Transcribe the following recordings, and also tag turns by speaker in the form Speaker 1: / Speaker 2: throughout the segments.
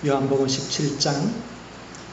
Speaker 1: 요한복음 17장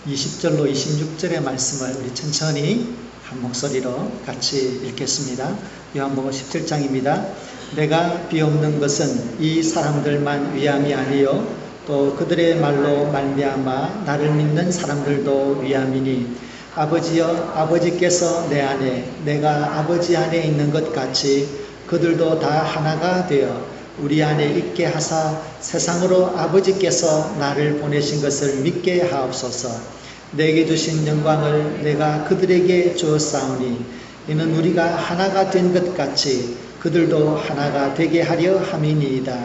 Speaker 1: 20절로 26절의 말씀을 우리 천천히 한 목소리로 같이 읽겠습니다. 요한복음 17장입니다. 내가 비옵는 것은 이 사람들만 위함이 아니요 또 그들의 말로 말미암아 나를 믿는 사람들도 위함이니 아버지여 아버지께서 내 안에 내가 아버지 안에 있는 것 같이 그들도 다 하나가 되어 우리 안에 있게 하사 세상으로 아버지께서 나를 보내신 것을 믿게 하옵소서. 내게 주신 영광을 내가 그들에게 주었사오니 이는 우리가 하나가 된 것 같이 그들도 하나가 되게 하려 함이니이다.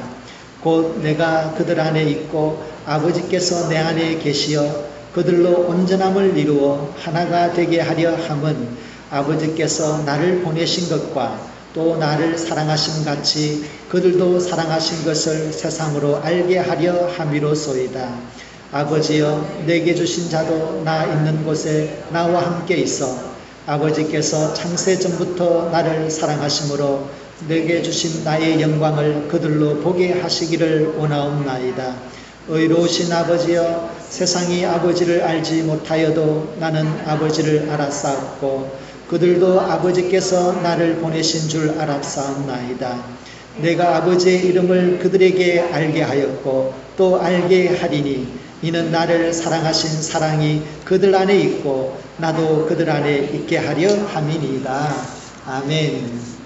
Speaker 1: 곧 내가 그들 안에 있고 아버지께서 내 안에 계시어 그들로 온전함을 이루어 하나가 되게 하려 함은 아버지께서 나를 보내신 것과 또 나를 사랑하신 같이 그들도 사랑하신 것을 세상으로 알게 하려 함이로소이다. 아버지여 내게 주신 자도 나 있는 곳에 나와 함께 있어 아버지께서 창세전부터 나를 사랑하심으로 내게 주신 나의 영광을 그들로 보게 하시기를 원하옵나이다. 의로우신 아버지여 세상이 아버지를 알지 못하여도 나는 아버지를 알았사옵고 그들도 아버지께서 나를 보내신 줄 알았사옵나이다. 내가 아버지의 이름을 그들에게 알게 하였고 또 알게 하리니 이는 나를 사랑하신 사랑이 그들 안에 있고 나도 그들 안에 있게 하려 함이니이다. 아멘.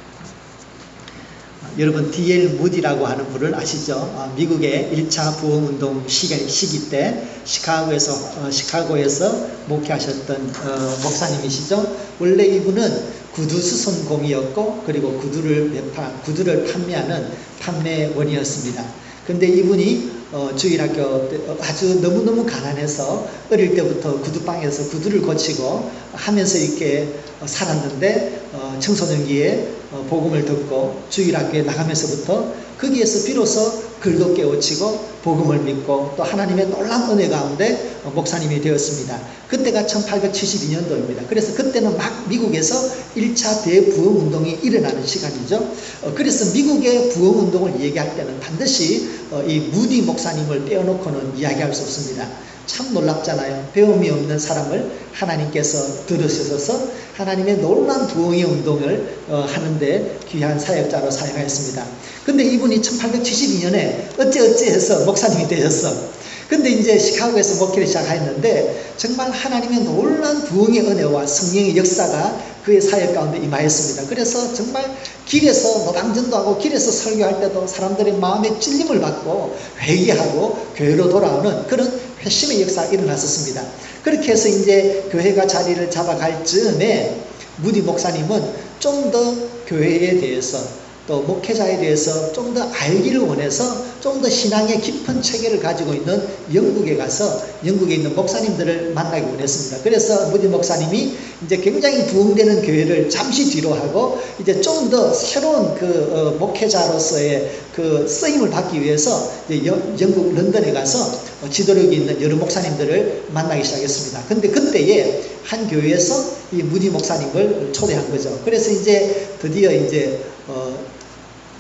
Speaker 1: 여러분 D.L. 무디라고 하는 분을 아시죠? 미국의 1차 부흥운동 시기 때 시카고에서 목회하셨던 목사님이시죠. 원래 이분은 구두수선공이었고 그리고 구두를 판매하는 판매원이었습니다. 근데 이분이 주일학교 때 아주 너무너무 가난해서 어릴 때부터 구두방에서 구두를 고치고 하면서 이렇게 살았는데 청소년기에 복음을 듣고 주일학교에 나가면서부터 거기에서 비로소 글도 깨우치고 복음을 믿고 또 하나님의 놀라운 은혜 가운데 목사님이 되었습니다. 그때가 1872년도입니다. 그래서 그때는 막 미국에서 1차 대부흥운동이 일어나는 시간이죠. 그래서 미국의 부흥운동을 얘기할 때는 반드시 이 무디 목사님을 떼어놓고는 이야기할 수 없습니다. 참 놀랍잖아요. 배움이 없는 사람을 하나님께서 들으셔서 하나님의 놀라운 부흥의 운동을 하는데 귀한 사역자로 사용하였습니다. 근데 이분이 1872년에 어찌해서 목사님이 되셨어. 근데 이제 시카고에서 목회를 시작했는데 정말 하나님의 놀라운 부흥의 은혜와 성령의 역사가 그의 사역 가운데 임하였습니다. 그래서 정말 길에서 노방전도 하고 길에서 설교할 때도 사람들의 마음에 찔림을 받고 회개하고 교회로 돌아오는 그런 회심의 역사가 일어났었습니다. 그렇게 해서 이제 교회가 자리를 잡아갈 즈음에 무디 목사님은 좀 더 교회에 대해서 또 목회자에 대해서 좀 더 알기를 원해서 좀 더 신앙의 깊은 체계를 가지고 있는 영국에 가서 영국에 있는 목사님들을 만나기 원했습니다. 그래서 무디 목사님이 이제 굉장히 부흥되는 교회를 잠시 뒤로 하고 이제 좀 더 새로운 목회자로서의 그 쓰임을 받기 위해서 이제 영국 런던에 가서 지도력이 있는 여러 목사님들을 만나기 시작했습니다. 근데 그때에 한 교회에서 이 무디 목사님을 초대한 거죠. 그래서 이제 드디어 이제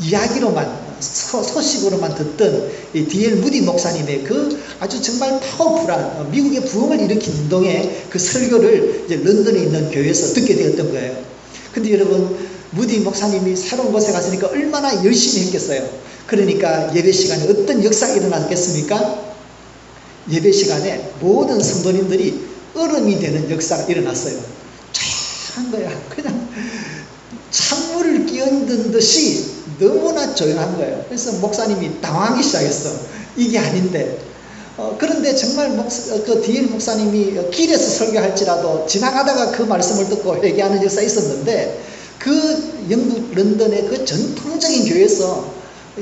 Speaker 1: 이야기로만 소식으로만 듣던 이 D.L. 무디 목사님의 그 아주 정말 파워풀한 미국의 부흥을 일으킨 운동의 그 설교를 이제 런던에 있는 교회에서 듣게 되었던 거예요. 근데 여러분 무디 목사님이 새로운 곳에 갔으니까 얼마나 열심히 했겠어요. 그러니까 예배 시간에 어떤 역사가 일어났겠습니까? 예배 시간에 모든 성도님들이 얼음이 되는 역사가 일어났어요. 조용한 거야. 그냥 찬물을 끼얹은 듯이 너무나 조용한 거예요. 그래서 목사님이 당황하기 시작했어. 이게 아닌데. 그런데 정말 그 D.L. 목사님이 길에서 설교할지라도 지나가다가 그 말씀을 듣고 회개하는 역사가 있었는데 그 영국 런던의 그 전통적인 교회에서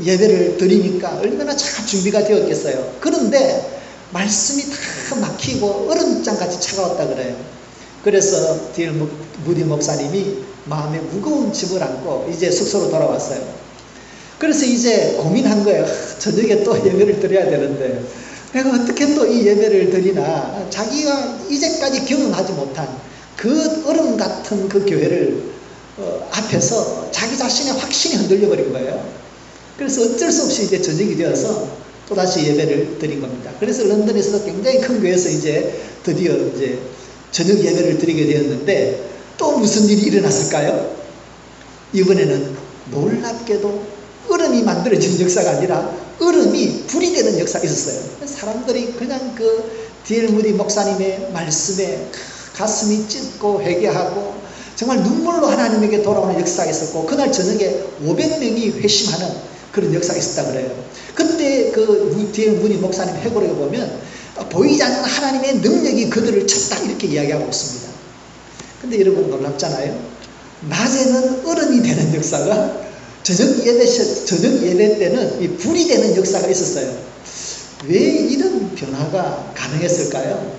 Speaker 1: 예배를 드리니까 얼마나 잘 준비가 되었겠어요. 그런데 말씀이 다 막히고 얼음장같이 차가웠다 그래요. 그래서 D.L. 무디 목사님이 마음에 무거운 짐을 안고 이제 숙소로 돌아왔어요. 그래서 이제 고민한 거예요. 저녁에 또 예배를 드려야 되는데 내가 어떻게 또 이 예배를 드리나. 자기가 이제까지 경험하지 못한 그 얼음 같은 그 교회를 앞에서 자기 자신의 확신이 흔들려 버린 거예요. 그래서 어쩔 수 없이 이제 저녁이 되어서 또다시 예배를 드린 겁니다. 그래서 런던에서도 굉장히 큰 교회에서 이제 드디어 이제 저녁 예배를 드리게 되었는데 또 무슨 일이 일어났을까요? 이번에는 놀랍게도 얼음이 만들어지는 역사가 아니라 얼음이 불이 되는 역사가 있었어요. 사람들이 그냥 그 D.L. 무디 목사님의 말씀에 가슴이 찢고 회개하고 정말 눈물로 하나님에게 돌아오는 역사가 있었고, 그날 저녁에 500명이 회심하는 그런 역사가 있었다 그래요. 그때 그 D.L. 무디 목사님 회고록에 보면 보이지 않는 하나님의 능력이 그들을 쳤다 이렇게 이야기하고 있습니다. 근데 여러분 놀랍잖아요. 낮에는 얼음이 되는 역사가 저녁 예배 때는 이 불이 되는 역사가 있었어요. 왜 이런 변화가 가능했을까요?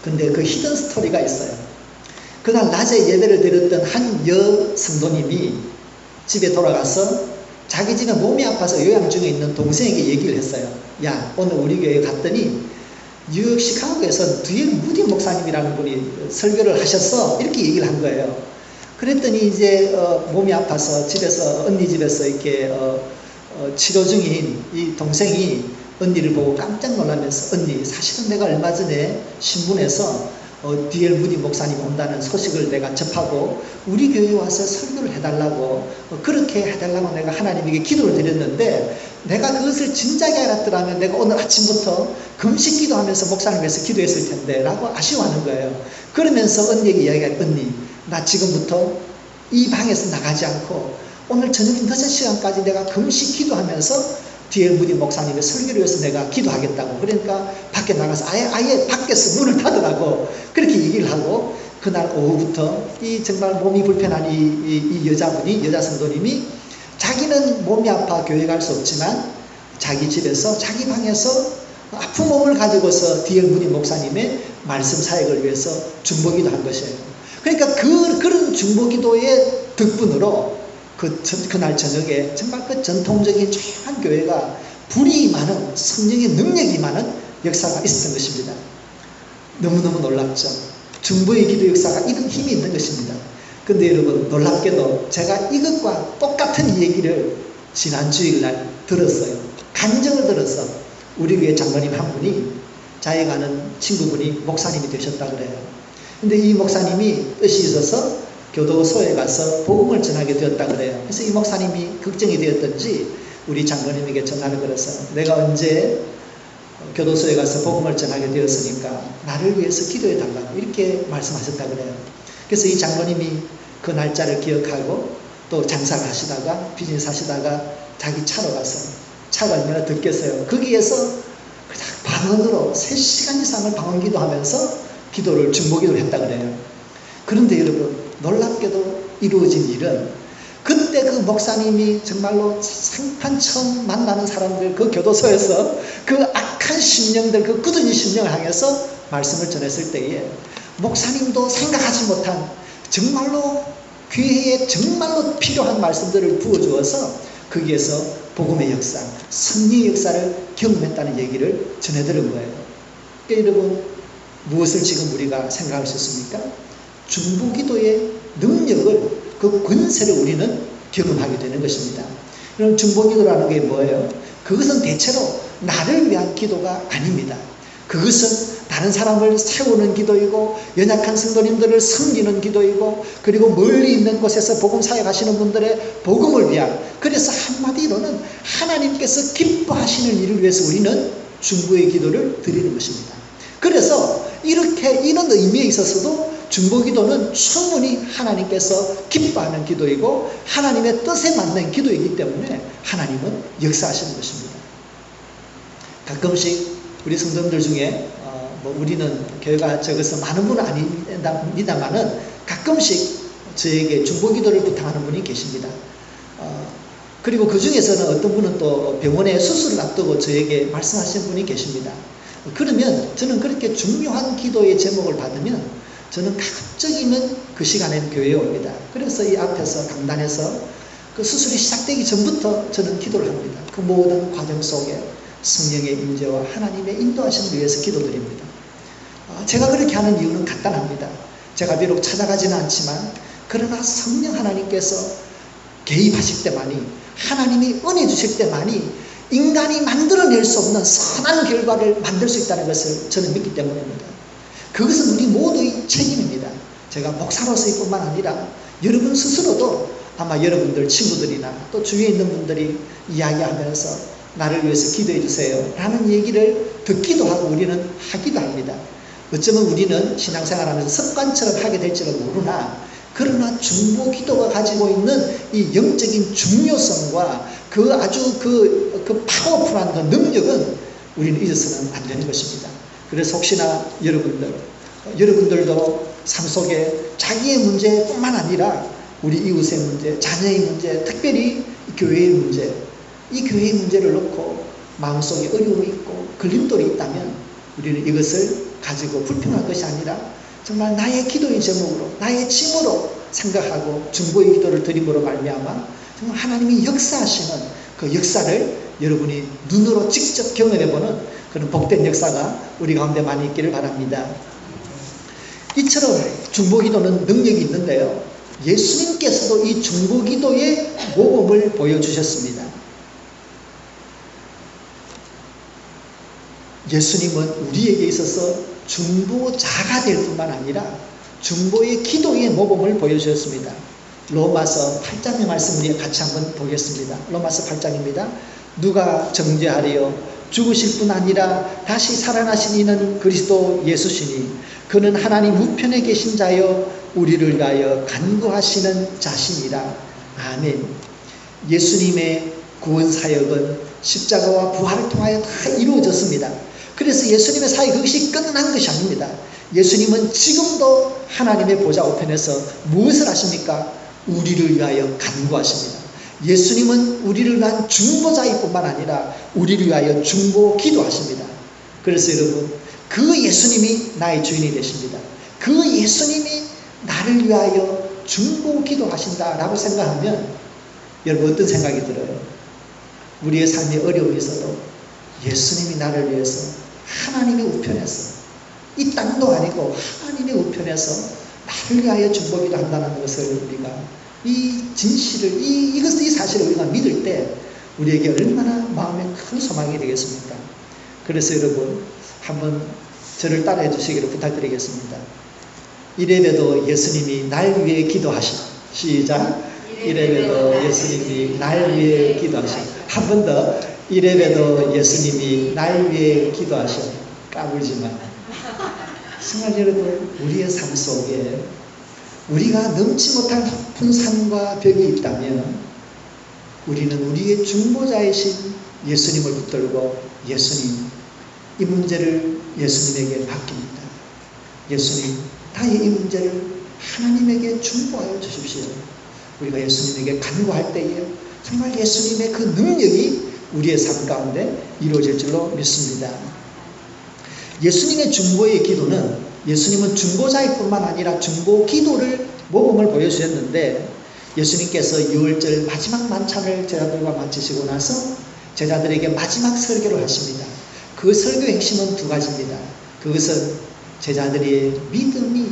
Speaker 1: 근데 그 히든 스토리가 있어요. 그날 낮에 예배를 드렸던 한 성도님이 집에 돌아가서 자기 집에 몸이 아파서 요양 중에 있는 동생에게 얘기를 했어요. 야, 오늘 우리 교회에 갔더니 뉴욕 시카고에서 D.L. 무디 목사님이라는 분이 설교를 하셨어. 이렇게 얘기를 한 거예요. 그랬더니 이제 몸이 아파서 집에서 언니 집에서 이렇게 치료 중인 이 동생이 언니를 보고 깜짝 놀라면서, 언니, 사실은 내가 얼마 전에 신문에서 D.L. 무디 목사님 온다는 소식을 내가 접하고 우리 교회에 와서 설교를 해달라고 그렇게 해달라고 내가 하나님에게 기도를 드렸는데, 내가 그것을 진작에 알았더라면 내가 오늘 아침부터 금식 기도하면서 목사님 위해서 기도했을 텐데 라고 아쉬워하는 거예요. 그러면서 언니에게 이야기할, 언니, 나 지금부터 이 방에서 나가지 않고 오늘 저녁 늦은 시간까지 내가 금식 기도하면서 D.L. 무디 목사님의 설교를 위해서 내가 기도하겠다고. 그러니까 밖에 나가서 아예 밖에서 문을 닫으라고 그렇게 얘기를 하고, 그날 오후부터 이 정말 몸이 불편한 이 여자분이, 여자 성도님이 자기는 몸이 아파 교회 갈 수 없지만 자기 집에서 자기 방에서 아픈 몸을 가지고서 D.L. 무디 목사님의 말씀 사역을 위해서 중보기도 한 것이에요. 그러니까 그런 중보기도의 덕분으로 그날 저녁에 정말 그 전통적인 조용한 교회가 불이 많은, 성령의 능력이 많은 역사가 있었던 것입니다. 너무너무 놀랍죠. 중보의 기도 역사가 이런 힘이 있는 것입니다. 근데 여러분, 놀랍게도 제가 이것과 똑같은 얘기를 지난 주일날 들었어요. 간증을 들어서 우리 교회 장로님 한 분이, 자기가 아는 친구분이 목사님이 되셨다 그래요. 근데 이 목사님이 뜻이 있어서 교도소에 가서 복음을 전하게 되었다 그래요. 그래서 이 목사님이 걱정이 되었던지 우리 장로님에게 전화를 걸어서, 내가 언제 교도소에 가서 복음을 전하게 되었으니까 나를 위해서 기도해 달라고 이렇게 말씀하셨다 그래요. 그래서 이 장로님이 그 날짜를 기억하고 또 장사를 하시다가 비즈니스 하시다가 자기 차로 가서, 차가 얼마나 덥겠어요. 거기에서 그냥 방언으로 3시간 이상을 방언 기도하면서 기도를 중보기도를 했다 그래요. 그런데 여러분, 놀랍게도 이루어진 일은, 그때 그 목사님이 정말로 생판 처음 만나는 사람들, 그 교도소에서 그 악한 심령들, 그 굳은 심령을 향해서 말씀을 전했을 때에 목사님도 생각하지 못한 정말로 교회에 정말로 필요한 말씀들을 부어주어서 거기에서 복음의 역사, 성령의 역사를 경험했다는 얘기를 전해드린 거예요. 그러니까 여러분, 무엇을 지금 우리가 생각할 수 있습니까? 중보기도의 능력을, 그 권세를 우리는 경험하게 되는 것입니다. 그럼 중보기도라는 게 뭐예요? 그것은 대체로 나를 위한 기도가 아닙니다. 그것은 다른 사람을 세우는 기도이고, 연약한 성도님들을 섬기는 기도이고, 그리고 멀리 있는 곳에서 복음 사역하시는 분들의 복음을 위한, 그래서 한마디로는 하나님께서 기뻐하시는 일을 위해서 우리는 중보의 기도를 드리는 것입니다. 그래서 이런 의미에 있어서도 중보기도는 충분히 하나님께서 기뻐하는 기도이고 하나님의 뜻에 맞는 기도이기 때문에 하나님은 역사하시는 것입니다. 가끔씩 우리 성도들 중에 우리는 교회가 적어서 많은 분은 아닙니다만은 가끔씩 저에게 중보기도를 부탁하는 분이 계십니다. 그리고 그 중에서는 어떤 분은 또 병원에 수술을 앞두고 저에게 말씀하시는 분이 계십니다. 그러면 저는 그렇게 중요한 기도의 제목을 받으면 저는 가급적이면 그 시간에는 교회에 옵니다. 그래서 이 앞에서 강단에서 그 수술이 시작되기 전부터 저는 기도를 합니다. 그 모든 과정 속에 성령의 임재와 하나님의 인도하심을 위해서 기도드립니다. 제가 그렇게 하는 이유는 간단합니다. 제가 비록 찾아가지는 않지만 그러나 성령 하나님께서 개입하실 때만이, 하나님이 은혜 주실 때만이 인간이 만들어낼 수 없는 선한 결과를 만들 수 있다는 것을 저는 믿기 때문입니다. 그것은 우리 모두의 책임입니다. 제가 목사로서의 뿐만 아니라 여러분 스스로도 아마 여러분들 친구들이나 또 주위에 있는 분들이 이야기하면서 나를 위해서 기도해 주세요 라는 얘기를 듣기도 하고 우리는 하기도 합니다. 어쩌면 우리는 신앙생활하면서 습관처럼 하게 될지는 모르나, 그러나 중보 기도가 가지고 있는 이 영적인 중요성과 그 아주 그 파워풀한 그 능력은 우리는 잊어서는 안 되는 것입니다. 그래서 혹시나 여러분들도 삶 속에 자기의 문제뿐만 아니라 우리 이웃의 문제, 자녀의 문제, 특별히 교회의 문제, 이 교회의 문제를 놓고 마음속에 어려움이 있고 걸림돌이 있다면 우리는 이것을 가지고 불평할 것이 아니라 정말 나의 기도의 제목으로, 나의 짐으로 생각하고 중보의 기도를 드림으로 말미암아 정말 하나님이 역사하시는 그 역사를 여러분이 눈으로 직접 경험해보는 그런 복된 역사가 우리 가운데 많이 있기를 바랍니다. 이처럼 중보기도는 능력이 있는데요, 예수님께서도 이 중보기도의 모범을 보여주셨습니다. 예수님은 우리에게 있어서 중보자가 될 뿐만 아니라 중보의 기도의 모범을 보여주셨습니다. 로마서 8장의 말씀 우리 같이 한번 보겠습니다. 로마서 8장입니다. 누가 정죄하리요? 죽으실 뿐 아니라 다시 살아나신 이는 그리스도 예수시니 그는 하나님 우편에 계신 자여 우리를 위하여 간구하시는 자신이라. 아멘. 예수님의 구원 사역은 십자가와 부활을 통하여 다 이루어졌습니다. 그래서 예수님의 사역 그것이 끝난 것이 아닙니다. 예수님은 지금도 하나님의 보좌 우편에서 무엇을 하십니까? 우리를 위하여 간구하십니다. 예수님은 우리를 위한 중보자일 뿐만 아니라 우리를 위하여 중보 기도하십니다. 그래서 여러분, 그 예수님이 나의 주인이 되십니다. 그 예수님이 나를 위하여 중보 기도하신다라고 생각하면 여러분 어떤 생각이 들어요? 우리의 삶에 어려움이 있어도 예수님이 나를 위해서 하나님의 우편에서, 이 땅도 아니고 하나님의 우편에서 나를 위하여 중보기도 한다는 것을 우리가 이 진실을, 이 사실을 우리가 믿을 때 우리에게 얼마나 마음에 큰 소망이 되겠습니까? 그래서 여러분 한번 저를 따라해 주시기를 부탁드리겠습니다. 이래봬도 예수님이 날 위해 기도하시오. 시작. 이래봬도 예수님이 날 위해 기도하시오. 한 번 더. 이래봬도 예수님이 날 위해 기도하시오. 까불지마. 정말 여러분, 우리의 삶 속에 우리가 넘지 못할 높은 산과 벽이 있다면 우리는 우리의 중보자이신 예수님을 붙들고 예수님, 이 문제를 예수님에게 맡깁니다. 예수님, 나의 이 문제를 하나님에게 중보하여 주십시오. 우리가 예수님에게 간구할 때에 정말 예수님의 그 능력이 우리의 삶 가운데 이루어질 줄로 믿습니다. 예수님의 중보의 기도는, 예수님은 중보자일 뿐만 아니라 중보 기도를 모범을 보여주셨는데, 예수님께서 유월절 마지막 만찬을 제자들과 마치시고 나서 제자들에게 마지막 설교를 하십니다. 그 설교 핵심은 두 가지입니다. 그것은 제자들의 믿음이,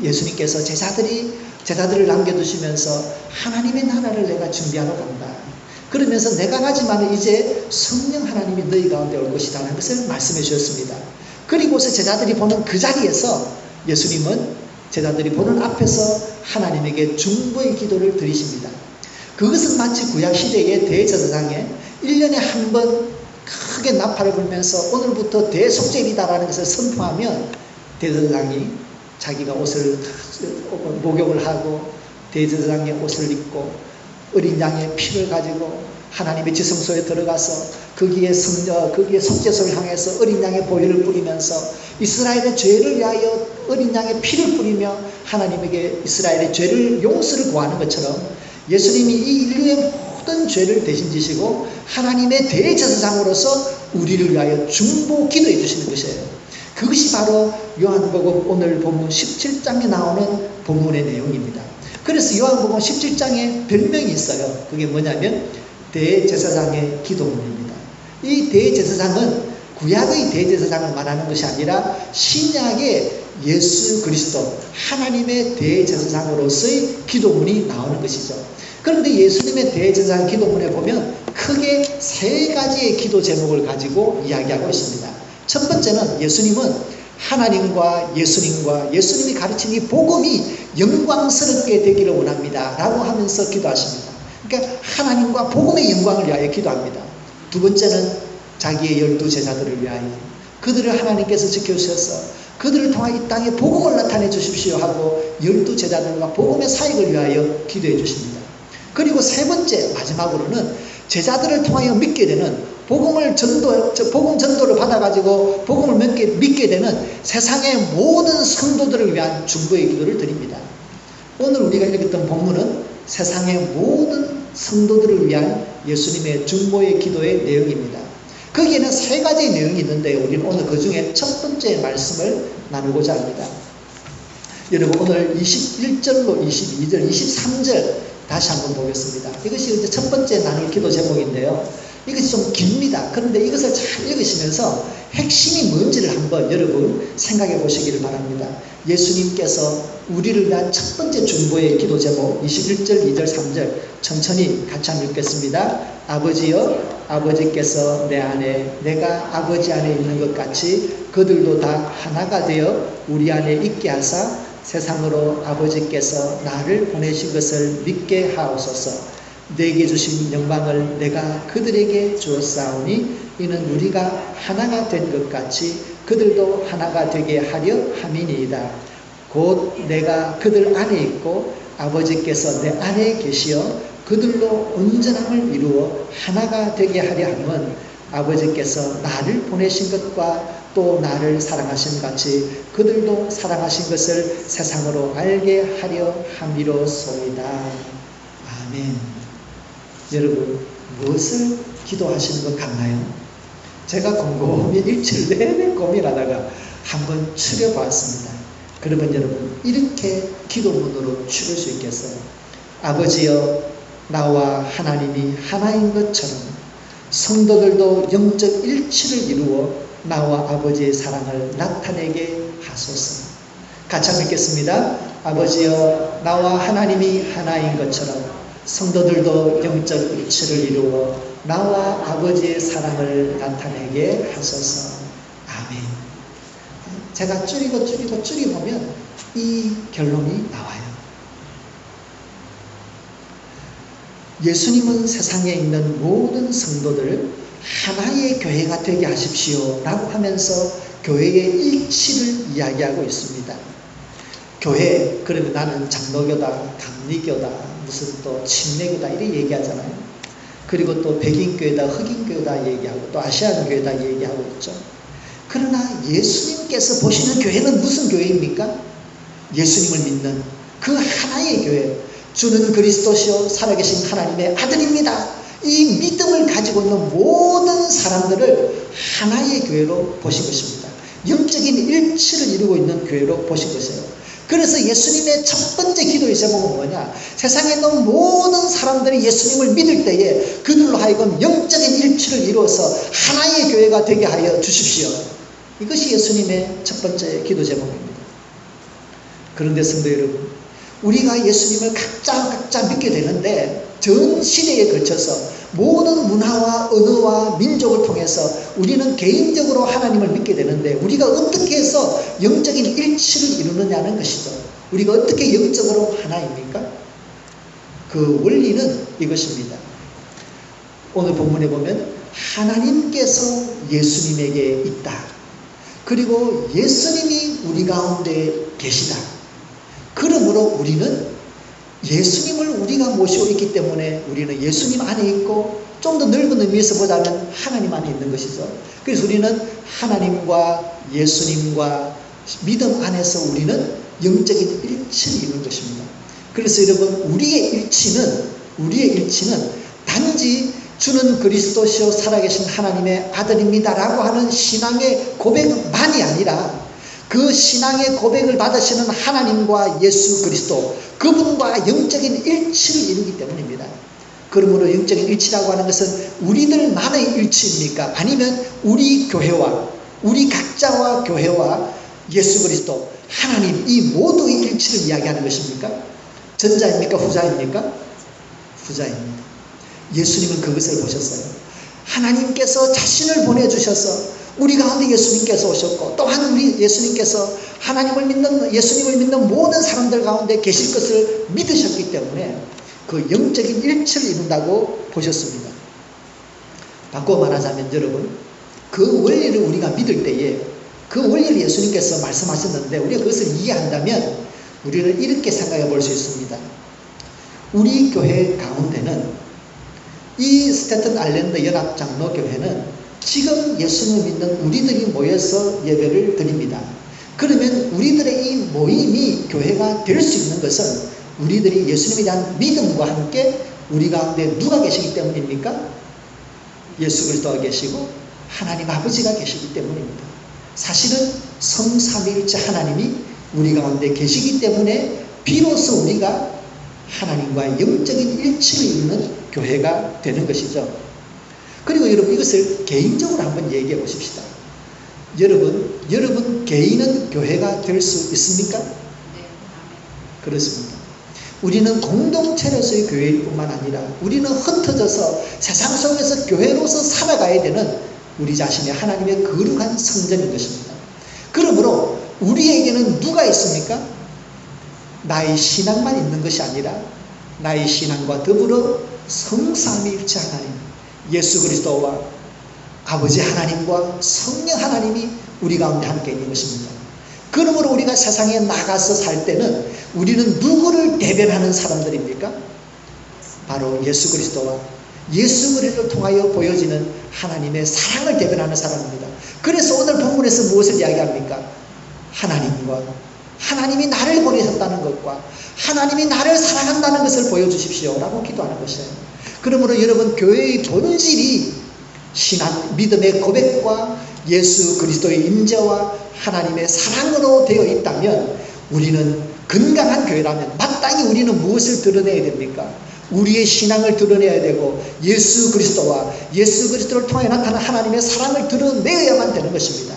Speaker 1: 예수님께서 제자들을 남겨두시면서 하나님의 나라를 내가 준비하러 간다. 그러면서 내가 가지만 이제 성령 하나님이 너희 가운데 올 것이라는 것을 말씀해 주셨습니다. 그리고서 제자들이 보는 그 자리에서 예수님은 제자들이 보는 앞에서 하나님에게 중보의 기도를 드리십니다. 그것은 마치 구약시대의 대제사장에 1년에 한 번 크게 나팔을 불면서 오늘부터 대속죄일이다라는 것을 선포하면 대제사장이 자기가 옷을 목욕을 하고 대제사장의 옷을 입고 어린 양의 피를 가지고 하나님의 지성소에 들어가서 거기에 속죄소를 향해서 어린 양의 보혈을 뿌리면서 이스라엘의 죄를 위하여 어린 양의 피를 뿌리며 하나님에게 이스라엘의 죄를 용서를 구하는 것처럼 예수님이 이 인류의 모든 죄를 대신 지시고 하나님의 대제사장으로서 우리를 위하여 중보 기도해 주시는 것이에요. 그것이 바로 요한복음 오늘 본문 17장에 나오는 본문의 내용입니다. 그래서 요한복음 17장에 별명이 있어요. 그게 뭐냐면 대제사장의 기도문입니다. 이 대제사장은 구약의 대제사장을 말하는 것이 아니라 신약의 예수 그리스도 하나님의 대제사장으로서의 기도문이 나오는 것이죠. 그런데 예수님의 대제사장 기도문에 보면 크게 세 가지의 기도 제목을 가지고 이야기하고 있습니다. 첫 번째는 예수님은 하나님과 예수님이 가르친 이 복음이 영광스럽게 되기를 원합니다 라고 하면서 기도하십니다. 그러니까 하나님과 복음의 영광을 위하여 기도합니다. 두 번째는 자기의 12 제자들을 위하여 그들을 하나님께서 지켜주셔서 그들을 통해 이 땅에 복음을 나타내 주십시오 하고 12 제자들과 복음의 사역을 위하여 기도해 주십니다. 그리고 세 번째 마지막으로는 제자들을 통하여 믿게 되는 복음 전도를 받아가지고 복음을 믿게 되는 세상의 모든 성도들을 위한 중보의 기도를 드립니다. 오늘 우리가 읽었던 본문은 세상의 모든 성도들을 위한 예수님의 중보의 기도의 내용입니다. 거기에는 세 가지의 내용이 있는데 우리는 오늘 그 중에 첫 번째 말씀을 나누고자 합니다. 여러분 오늘 21절로 22절, 23절 다시 한번 보겠습니다. 이것이 이제 첫 번째 나눌 기도 제목인데요. 이것이 좀 깁니다. 그런데 이것을 잘 읽으시면서 핵심이 뭔지를 한번 여러분 생각해 보시기를 바랍니다. 예수님께서 우리를 위한 첫 번째 중보의 기도 제목 21절, 2절, 3절 천천히 같이 한번 읽겠습니다. 아버지여, 아버지께서 내 안에 내가 아버지 안에 있는 것 같이 그들도 다 하나가 되어 우리 안에 있게 하사 세상으로 아버지께서 나를 보내신 것을 믿게 하옵소서. 내게 주신 영광을 내가 그들에게 주었사오니 이는 우리가 하나가 된 것 같이 그들도 하나가 되게 하려 함이니이다. 곧 내가 그들 안에 있고 아버지께서 내 안에 계시어 그들로 온전함을 이루어 하나가 되게 하려 함은 아버지께서 나를 보내신 것과 또 나를 사랑하신 같이 그들도 사랑하신 것을 세상으로 알게 하려 함이로소이다. 아멘. 여러분 무엇을 기도하시는 것 같나요? 제가 곰곰이 일주일 내내 고민하다가 한번 추려봤습니다. 그러면 여러분 이렇게 기도문으로 추릴 수 있겠어요? 아버지여, 나와 하나님이 하나인 것처럼 성도들도 영적 일치를 이루어 나와 아버지의 사랑을 나타내게 하소서. 같이 한번 읽겠습니다. 아버지여, 나와 하나님이 하나인 것처럼 성도들도 영적 일치를 이루어 나와 아버지의 사랑을 나타내게 하소서. 아멘. 제가 줄이보면 이 결론이 나와요. 예수님은 세상에 있는 모든 성도들을 하나의 교회가 되게 하십시오 라고 하면서 교회의 일치를 이야기하고 있습니다. 교회, 그러면 나는 장로교다, 감리교다, 무슨 또 침례교다 이렇게 얘기하잖아요. 그리고 또 백인교회다, 흑인교회다 얘기하고 또 아시아교회다 얘기하고 있죠. 그러나 예수님께서 보시는 교회는 무슨 교회입니까? 예수님을 믿는 그 하나의 교회, 주는 그리스도시요 살아계신 하나님의 아들입니다. 이 믿음을 가지고 있는 모든 사람들을 하나의 교회로 보신 것입니다. 영적인 일치를 이루고 있는 교회로 보신 것이에요. 그래서 예수님의 첫 번째 기도의 제목은 뭐냐? 세상에 있는 모든 사람들이 예수님을 믿을 때에 그들로 하여금 영적인 일치를 이루어서 하나의 교회가 되게 하여 주십시오. 이것이 예수님의 첫 번째 기도 제목입니다. 그런데 성도 여러분, 우리가 예수님을 각자 믿게 되는데 전 시대에 걸쳐서 모든 문화와 언어와 민족을 통해서 우리는 개인적으로 하나님을 믿게 되는데 우리가 어떻게 해서 영적인 일치를 이루느냐는 것이죠. 우리가 어떻게 영적으로 하나입니까? 그 원리는 이것입니다. 오늘 본문에 보면 하나님께서 예수님에게 있다. 그리고 예수님이 우리 가운데 계시다. 그러므로 우리는 예수님을 우리가 모시고 있기 때문에 우리는 예수님 안에 있고 좀 더 넓은 의미에서 보자면 하나님 안에 있는 것이죠. 그래서 우리는 하나님과 예수님과 믿음 안에서 우리는 영적인 일치를 이루는 것입니다. 그래서 여러분 우리의 일치는 단지 주는 그리스도시요 살아계신 하나님의 아들입니다 라고 하는 신앙의 고백만이 아니라 그 신앙의 고백을 받으시는 하나님과 예수 그리스도 그분과 영적인 일치를 이루기 때문입니다. 그러므로 영적인 일치라고 하는 것은 우리들만의 일치입니까? 아니면 우리 교회와 우리 각자와 교회와 예수 그리스도 하나님 이 모두의 일치를 이야기하는 것입니까? 전자입니까? 후자입니까? 후자입니다. 예수님은 그것을 보셨어요. 하나님께서 자신을 보내주셔서 우리 가운데 예수님께서 오셨고, 또한 우리 예수님께서 예수님을 믿는 모든 사람들 가운데 계실 것을 믿으셨기 때문에 그 영적인 일치를 이룬다고 보셨습니다. 바꿔 말하자면 여러분, 그 원리를 우리가 믿을 때에 그 원리를 예수님께서 말씀하셨는데 우리가 그것을 이해한다면 우리는 이렇게 생각해 볼 수 있습니다. 우리 교회 가운데는, 이 스탠튼 아일랜드 연합장로교회는 지금 예수님을 믿는 우리들이 모여서 예배를 드립니다. 그러면 우리들의 이 모임이 교회가 될 수 있는 것은 우리들이 예수님에 대한 믿음과 함께 우리 가운데 누가 계시기 때문입니까? 예수 그리스도가 계시고 하나님 아버지가 계시기 때문입니다. 사실은 성삼위일체 하나님이 우리 가운데 계시기 때문에 비로소 우리가 하나님과의 영적인 일치를 이루는 교회가 되는 것이죠. 그리고 여러분, 이것을 개인적으로 한번 얘기해 보십시다. 여러분 개인은 교회가 될 수 있습니까?
Speaker 2: 네.
Speaker 1: 그렇습니다. 우리는 공동체로서의 교회일 뿐만 아니라 우리는 흩어져서 세상 속에서 교회로서 살아가야 되는 우리 자신의 하나님의 거룩한 성전인 것입니다. 그러므로 우리에게는 누가 있습니까? 나의 신앙만 있는 것이 아니라 나의 신앙과 더불어 성삼위일체 하나님, 예수 그리스도와 아버지 하나님과 성령 하나님이 우리 가운데 함께 있는 것입니다. 그러므로 우리가 세상에 나가서 살 때는 우리는 누구를 대변하는 사람들입니까? 바로 예수 그리스도와 예수 그리스도를 통하여 보여지는 하나님의 사랑을 대변하는 사람입니다. 그래서 오늘 본문에서 무엇을 이야기합니까? 하나님이 나를 보내셨다는 것과 하나님이 나를 사랑한다는 것을 보여주십시오 라고 기도하는 것이에요. 그러므로 여러분, 교회의 본질이 신앙, 믿음의 고백과 예수 그리스도의 임재와 하나님의 사랑으로 되어 있다면 우리는 건강한 교회라면 마땅히 우리는 무엇을 드러내야 됩니까? 우리의 신앙을 드러내야 되고 예수 그리스도와 예수 그리스도를 통해 나타난 하나님의 사랑을 드러내야만 되는 것입니다.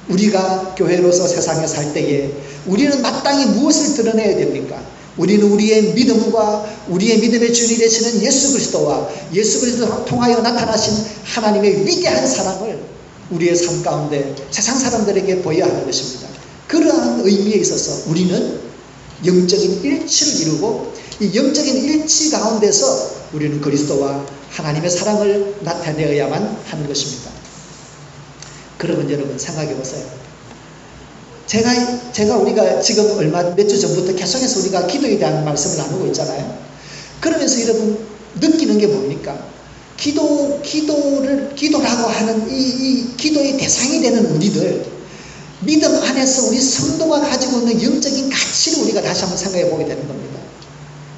Speaker 1: 우리가 교회로서 세상에 살 때에 우리는 마땅히 무엇을 드러내야 됩니까? 우리는 우리의 믿음과 우리의 믿음의 주인이 되시는 예수 그리스도와 예수 그리스도를 통하여 나타나신 하나님의 위대한 사랑을 우리의 삶 가운데 세상 사람들에게 보여야 하는 것입니다. 그러한 의미에 있어서 우리는 영적인 일치를 이루고 이 영적인 일치 가운데서 우리는 그리스도와 하나님의 사랑을 나타내어야만 하는 것입니다. 그러면 여러분 생각해 보세요. 우리가 지금 몇 주 전부터 계속해서 우리가 기도에 대한 말씀을 나누고 있잖아요. 그러면서 여러분 느끼는 게 뭡니까? 기도라고 하는 이 기도의 대상이 되는 우리들, 믿음 안에서 우리 성도가 가지고 있는 영적인 가치를 우리가 다시 한번 생각해 보게 되는 겁니다.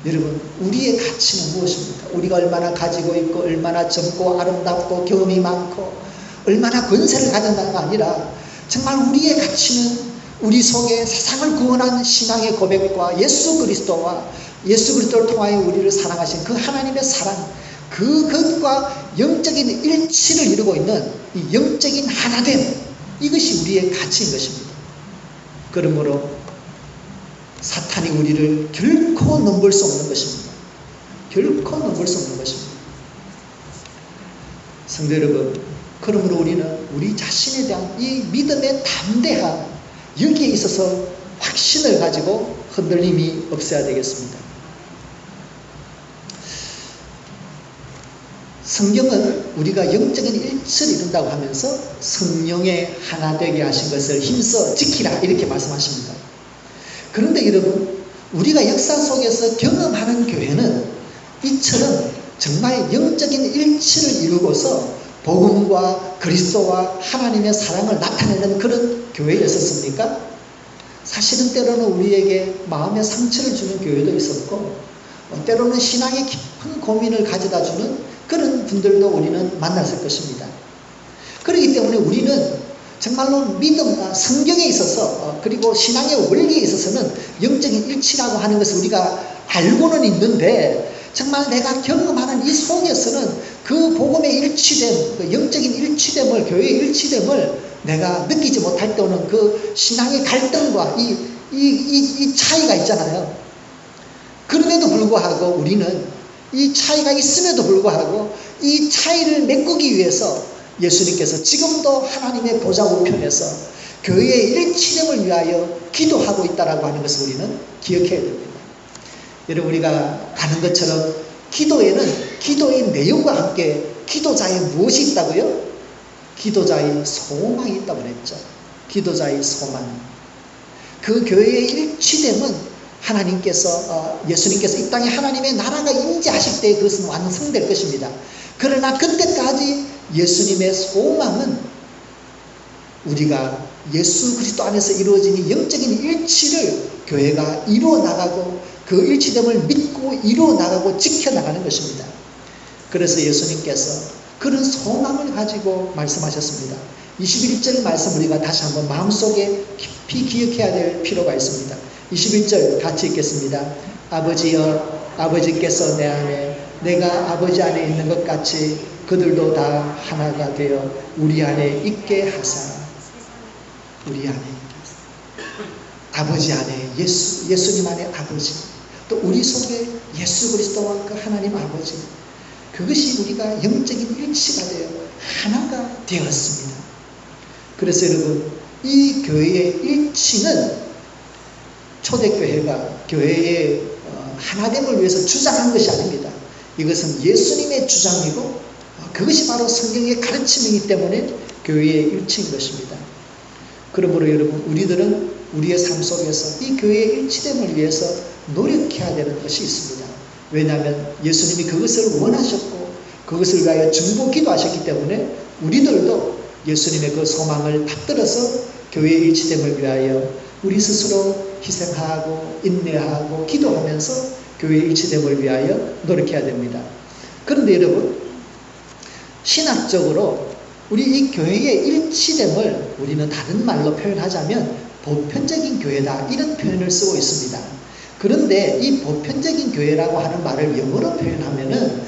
Speaker 1: 여러분, 우리의 가치는 무엇입니까? 우리가 얼마나 가지고 있고 얼마나 젊고 아름답고 경험이 많고 얼마나 권세를 가진다가 아니라 정말 우리의 가치는 우리 속에 세상을 구원한 신앙의 고백과 예수 그리스도와 예수 그리스도를 통하여 우리를 사랑하신 그 하나님의 사랑, 그것과 영적인 일치를 이루고 있는 이 영적인 하나됨, 이것이 우리의 가치인 것입니다. 그러므로 사탄이 우리를 결코 넘볼 수 없는 것입니다. 결코 넘볼 수 없는 것입니다. 성도 여러분, 그러므로 우리는 우리 자신에 대한 이 믿음의 담대함, 여기에 있어서 확신을 가지고 흔들림이 없어야 되겠습니다. 성경은 우리가 영적인 일치를 이룬다고 하면서 성령의 하나 되게 하신 것을 힘써 지키라 이렇게 말씀하십니다. 그런데 여러분, 우리가 역사 속에서 경험하는 교회는 이처럼 정말 영적인 일치를 이루고서 복음과 그리스도와 하나님의 사랑을 나타내는 그런 교회였었습니까? 사실은 때로는 우리에게 마음의 상처를 주는 교회도 있었고 때로는 신앙의 깊은 고민을 가져다 주는 그런 분들도 우리는 만났을 것입니다. 그렇기 때문에 우리는 정말로 믿음과 성경에 있어서 그리고 신앙의 원리에 있어서는 영적인 일치라고 하는 것을 우리가 알고는 있는데 정말 내가 경험하는 이 속에서는 그 복음의 일치됨, 그 영적인 일치됨을, 교회의 일치됨을 내가 느끼지 못할 때는 그 신앙의 갈등과 이 차이가 있잖아요. 그럼에도 불구하고 우리는 이 차이가 있음에도 불구하고 이 차이를 메꾸기 위해서 예수님께서 지금도 하나님의 보좌 우편에서 교회의 일치됨을 위하여 기도하고 있다라고 하는 것을 우리는 기억해야 됩니다. 여러분, 우리가 아는 것처럼 기도에는 기도의 내용과 함께 기도자의 무엇이 있다고요? 기도자의 소망이 있다고 그랬죠. 기도자의 소망. 그 교회의 일치됨은 예수님께서 이 땅에 하나님의 나라가 임재하실 때 그것은 완성될 것입니다. 그러나 그때까지 예수님의 소망은 우리가 예수 그리스도 안에서 이루어진 이 영적인 일치를 교회가 이루어 나가고 그 일치됨을 믿고 이루어 나가고 지켜나가는 것입니다. 그래서 예수님께서 그런 소망을 가지고 말씀하셨습니다. 21절 말씀 우리가 다시 한번 마음속에 깊이 기억해야 될 필요가 있습니다. 21절 같이 읽겠습니다. 아버지여, 아버지께서 내 안에, 내가 아버지 안에 있는 것 같이 그들도 다 하나가 되어 우리 안에 있게 하사. 우리 안에 아버지 안에 예수님 안에 아버지, 또 우리 속에 예수 그리스도와 그 하나님 아버지, 그것이 우리가 영적인 일치가 되어 하나가 되었습니다. 그래서 여러분, 이 교회의 일치는 초대교회가 교회의 하나됨을 위해서 주장한 것이 아닙니다. 이것은 예수님의 주장이고 그것이 바로 성경의 가르침이기 때문에 교회의 일치인 것입니다. 그러므로 여러분, 우리들은 우리의 삶 속에서 이 교회의 일치됨을 위해서 노력해야 되는 것이 있습니다. 왜냐하면 예수님이 그것을 원하셨고 그것을 위하여 중보 기도하셨기 때문에 우리들도 예수님의 그 소망을 받들어서 교회의 일치됨을 위하여 우리 스스로 희생하고 인내하고 기도하면서 교회의 일치됨을 위하여 노력해야 됩니다. 그런데 여러분, 신학적으로 우리 이 교회의 일치됨을 우리는 다른 말로 표현하자면 보편적인 교회다, 이런 표현을 쓰고 있습니다. 그런데 이 보편적인 교회라고 하는 말을 영어로 표현하면은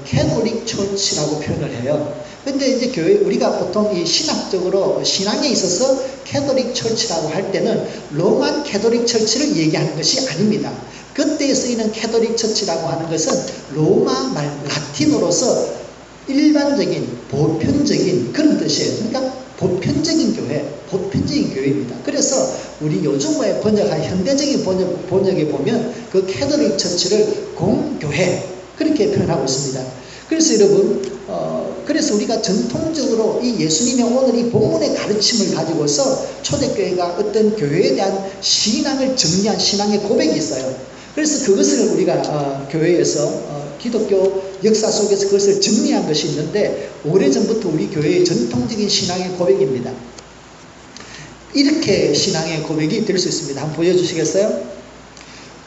Speaker 1: 캐톨릭 처치라고 표현을 해요. 근데 이제 우리가 보통 이 신학적으로 신앙에 있어서 캐톨릭 처치라고 할 때는 로만 캐톨릭 처치를 얘기하는 것이 아닙니다. 그때 쓰이는 캐톨릭 처치라고 하는 것은 로마 말 라틴어로서 일반적인 보편적인 그런 뜻이에요. 그러니까 보편적인 교회입니다. 그래서 우리 요즘에 번역한 현대적인 번역에 보면 그 캐톨릭 처치를 공교회 그렇게 표현하고 있습니다. 그래서 여러분, 그래서 우리가 전통적으로 이 예수님의 오늘 이 본문의 가르침을 가지고서 초대교회가 어떤 교회에 대한 신앙을 정리한 신앙의 고백이 있어요. 그래서 그것을 우리가 교회에서 기독교 역사 속에서 그것을 정리한 것이 있는데, 오래전부터 우리 교회의 전통적인 신앙의 고백입니다. 이렇게 신앙의 고백이 될 수 있습니다. 한번 보여주시겠어요?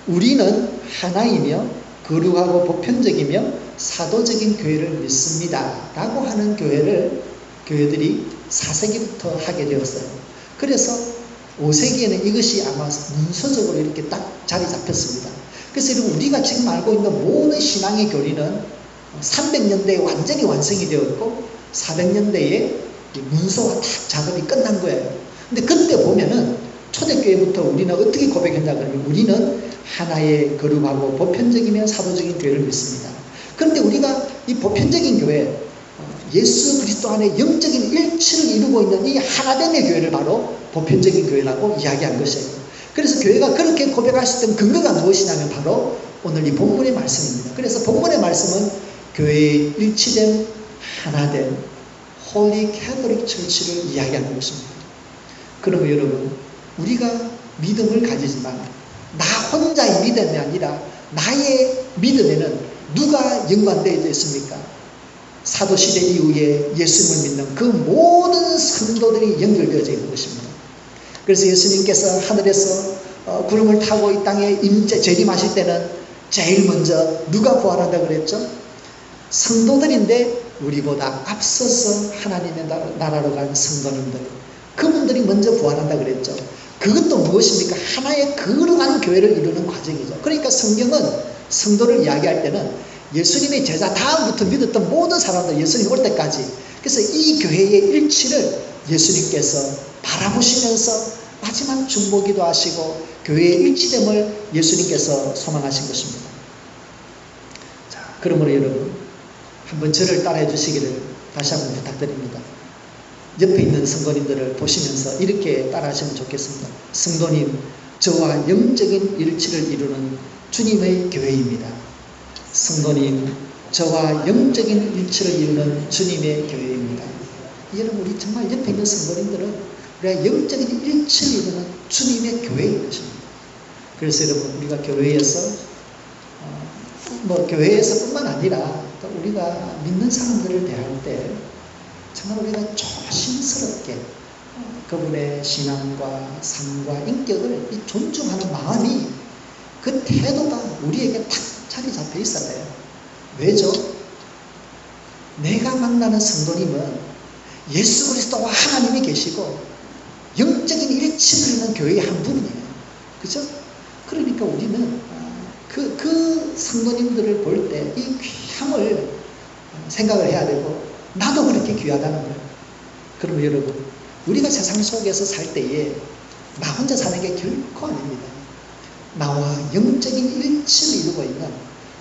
Speaker 1: 우리는 하나이며 거룩하고 보편적이며 사도적인 교회를 믿습니다 라고 하는 교회들이 4세기부터 하게 되었어요. 그래서 5세기에는 이것이 아마 문서적으로 이렇게 딱 자리 잡혔습니다. 그래서 여러분, 우리가 지금 알고 있는 모든 신앙의 교리는 300년대에 완전히 완성이 되었고 400년대에 문서와 딱 작업이 끝난 거예요. 근데 그때 보면은 초대교회부터 우리는 어떻게 고백했냐 그러면 우리는 하나의 거룩하고 보편적이며 사도적인 교회를 믿습니다. 그런데 우리가 이 보편적인 교회, 예수 그리스도 안에 영적인 일치를 이루고 있는 이 하나됨의 교회를 바로 보편적인 교회라고 이야기한 것이에요. 그래서 교회가 그렇게 고백할 수 있는 근거가 무엇이냐면 바로 오늘 이 본문의 말씀입니다. 그래서 본문의 말씀은 교회의 일치된 하나된 홀리 캐톨릭 처치를 이야기하는 것입니다. 그러면 여러분, 우리가 믿음을 가지지만 나 혼자의 믿음이 아니라 나의 믿음에는 누가 연관되어 있습니까? 사도시대 이후에 예수님을 믿는 그 모든 성도들이 연결되어져 있는 것입니다. 그래서 예수님께서 하늘에서 구름을 타고 이 땅에 재림하실 때는 제일 먼저 누가 부활한다고 그랬죠? 성도들인데 우리보다 앞서서 하나님의 나라로 간 성도님들, 그분들이 먼저 부활한다고 그랬죠. 그것도 무엇입니까? 하나의 거룩한 교회를 이루는 과정이죠. 그러니까 성경은 성도를 이야기할 때는 예수님의 제자 다음부터 믿었던 모든 사람들, 예수님 올 때까지, 그래서 이 교회의 일치를 예수님께서 바라보시면서 마지막 중보기도 하시고 교회의 일치됨을 예수님께서 소망하신 것입니다. 자, 그러므로 여러분 한번 저를 따라해 주시기를 다시 한번 부탁드립니다. 옆에 있는 성도님들을 보시면서 이렇게 따라하시면 좋겠습니다. 성도님, 저와 영적인 일치를 이루는 주님의 교회입니다. 성도님, 저와 영적인 일치를 이루는 주님의 교회입니다. 여러분, 우리 정말 옆에 있는 성도님들은 우리가 영적인 일치를 이루는 주님의 교회인 것입니다. 그래서 여러분, 우리가 교회에서 교회에서뿐만 아니라 우리가 믿는 사람들을 대할 때 정말 우리가 조심스럽게 그분의 신앙과 삶과 인격을 존중하는 마음이, 그 태도가 우리에게 탁 자리 잡혀 있어야 돼요. 왜죠? 내가 만나는 성도님은 예수 그리스도와 하나님이 계시고 영적인 일치를 있는 교회의 한 부분이에요. 그죠? 그러니까 우리는 그 성도님들을 볼 때 이 귀함을 생각을 해야 되고, 나도 그렇게 귀하다는 거예요. 그러면 여러분, 우리가 세상 속에서 살 때에 나 혼자 사는 게 결코 아닙니다. 나와 영적인 일치를 이루고 있는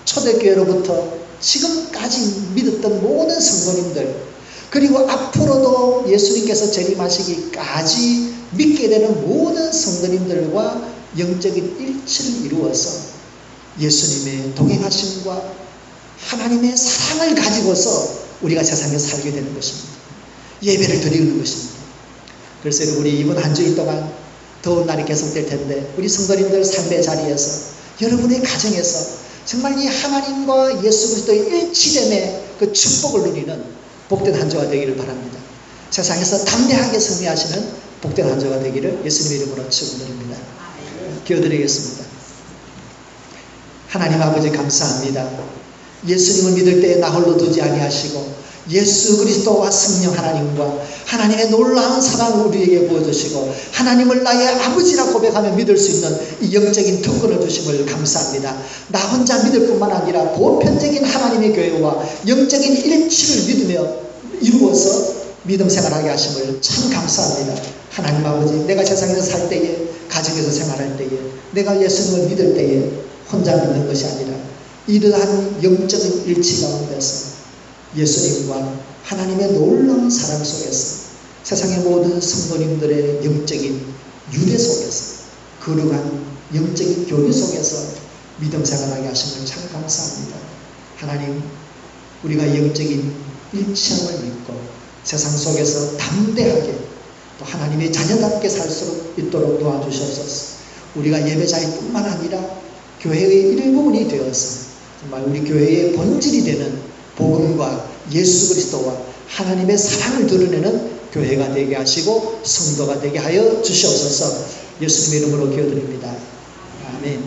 Speaker 1: 초대교회로부터 지금까지 믿었던 모든 성도님들, 그리고 앞으로도 예수님께서 재림하시기까지 믿게 되는 모든 성도님들과 영적인 일치를 이루어서 예수님의 동행하심과 하나님의 사랑을 가지고서 우리가 세상에 살게 되는 것입니다. 예배를 드리는 것입니다. 그래서 우리 이번 한 주일 동안 더운 날이 계속될 텐데, 우리 성도님들 삶의 자리에서, 여러분의 가정에서 정말 이 하나님과 예수 그리스도의 일치됨의 그 축복을 누리는 복된 한 주가 되기를 바랍니다. 세상에서 담대하게 승리하시는 복된 한 주가 되기를 예수님의 이름으로 축원드립니다. 기도드리겠습니다. 하나님 아버지, 감사합니다. 예수님을 믿을 때에 나 홀로 두지 아니하시고 예수 그리스도와 성령 하나님과 하나님의 놀라운 사랑을 우리에게 부어주시고 하나님을 나의 아버지라 고백하며 믿을 수 있는 이 영적인 특권을 주심을 감사합니다. 나 혼자 믿을 뿐만 아니라 보편적인 하나님의 교회와 영적인 일치를 믿으며 이루어서 믿음 생활하게 하심을 참 감사합니다. 하나님 아버지, 내가 세상에서 살 때에, 가정에서 생활할 때에, 내가 예수님을 믿을 때에 혼자 믿는 것이 아니라 이러한 영적인 일치 가운데서 예수님과 하나님의 놀라운 사랑 속에서 세상의 모든 성도님들의 영적인 유대 속에서, 거룩한 영적인 교류 속에서 믿음 생활하게 하심을 참 감사합니다. 하나님, 우리가 영적인 일치함을 믿고 세상 속에서 담대하게 또 하나님의 자녀답게 살 수 있도록 도와주시옵소서. 우리가 예배자일 뿐만 아니라 교회의 일부분이 되어서 정말 우리 교회의 본질이 되는 복음과 예수 그리스도와 하나님의 사랑을 드러내는 교회가 되게 하시고 성도가 되게 하여 주시옵소서. 예수님의 이름으로 기도드립니다. 아멘.